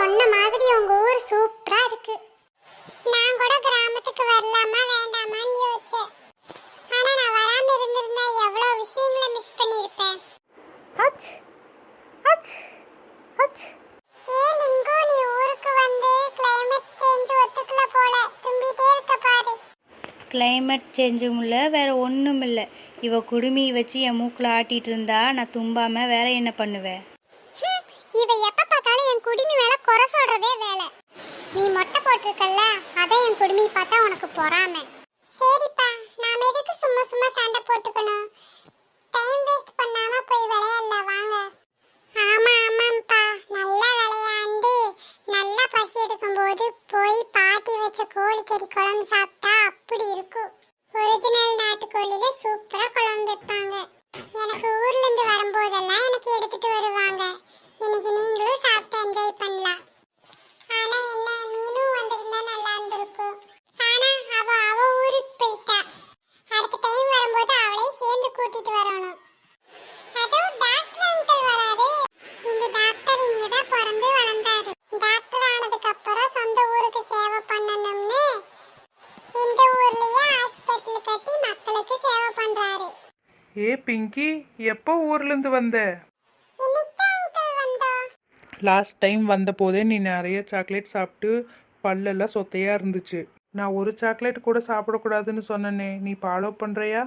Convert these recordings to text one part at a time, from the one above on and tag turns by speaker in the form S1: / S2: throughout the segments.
S1: சொன்ன மாதிரி உங்க ஊர் சூப்பரா இருக்கு. நான் கூட கிராமத்துக்கு வரலாமா வேண்டாமான்னு யோசிச்சேன். ஆனா நான் வராம இருந்திருந்தா எவ்வளவு விஷயங்களை மிஸ் பண்ணிருப்பேன். அச் அச் அச். ஏன் லிங்கோ நீ ஊருக்கு வந்து கிளைமேட் சேஞ்ச் ஒத்துக்கல போல தும்பிட்டே இருக்க பாரு.
S2: கிளைமேட் சேஞ்சும் இல்லை, வேற ஒன்றும் இல்லை. இவ குடுமியை வச்சு என் மூக்கில் ஆட்டிட்டு இருந்தா நான் தும்பாம வேற என்ன பண்ணுவேன்?
S1: இவ எப்ப பார்த்தாலும் என் குடுமி மேல குறை சொல்றதே வேலை. நீ மொட்டை போட்டிருக்கல்ல, அதான் என் குடுமி பார்த்தா உனக்கு பொறாமை. சரிப்பா, நாம எதுக்கு சும்மா சும்மா சண்டை போட்டுக்கணும்? டைம் வேஸ்ட் பண்ணாம போய் விளையாடல வாங்க. ஆமா ஆமாப்பா, நல்லா விளையாண்டு நல்லா பசி எடுக்கும்போது போய் பாட்டி வச்ச கோழிக்கறி குழம்பு சாப்பிட்டா அப்படி இருக்கும். ஒரிஜினல் நாட்டுக்கோழில சூப்பரா குழம்பு வைப்பாங்க. எனக்கு ஊர்ல இருந்து வரும்போதெல்லாம் எனக்கு எடுத்துட்டு வருவாங்க. இன்னைக்கு நீங்களும் சாப்பிட்டு என்ஜாய் பண்ணலாம். ஆனா என்ன மீனும் வந்திருந்தா நல்லா இருந்திருக்கும். ஆனா அவ ஊருக்கு போயிட்டா. அடுத்த டைம் வரும்போது அவளையும் சேர்ந்து கூட்டிட்டு வரணும். அதுவும் டாக்டர் அங்கிள் வராரு. இந்த டாக்டர் இங்கதான் பிறந்து வளர்ந்தாரு. டாக்டர் ஆனதுக்கு அப்புறம் சொந்த ஊருக்கு சேவை பண்ணணும்னு இந்த ஊர்லயே ஹாஸ்பிட்டல் கட்டி மக்களுக்கு சேவை பண்றாரு.
S3: ஏ பிங்கி, எப்போ ஊர்லேருந்து வந்த?
S1: இன்னைக்கு அங்கிள் வந்தோம்.
S3: லாஸ்ட் டைம் வந்த போதே நீ நிறைய சாக்லேட் சாப்பிட்டு பல்லெல்லாம் சொத்தையா இருந்துச்சு. நான் ஒரு சாக்லேட் கூட சாப்பிடக்கூடாதுன்னு சொன்னனே, நீ ஃபாலோ பண்றியா?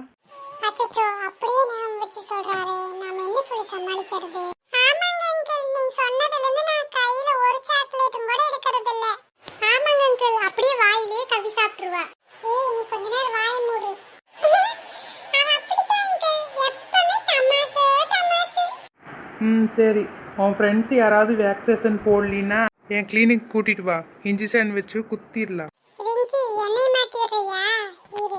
S1: அச்சச்சோ, அப்படியே நான் வச்சு சொல்றாரே, நாம என்ன சொல்லி சமாளிக்கிறது? ஆமாங்க அங்கிள், நீங்க சொன்னதுல இருந்து நான் கையில ஒரு சாக்லேட்டும் கூட எடுக்கிறது இல்ல. ஆமாங்க அங்கிள், அப்படியே வாயிலே கவி சாப்பிட்டுருவா. ஏய் நீ கொஞ்ச நேரம் வாயை மூடு. அவ அப்படிதான் அங்கிள், எப்பவுமே தமாசு தமாசு.
S3: சரி, உன் ஃப்ரெண்ட்ஸ் யாராவது வேக்சினேஷன் போடலின்னா என் கிளினிக் கூட்டிட்டு வா. இன்ஜெக்ஷன் வச்சு குத்திடலாம்.
S1: ரிங்கி என்னை மாட்டி விடுறியா? இரு.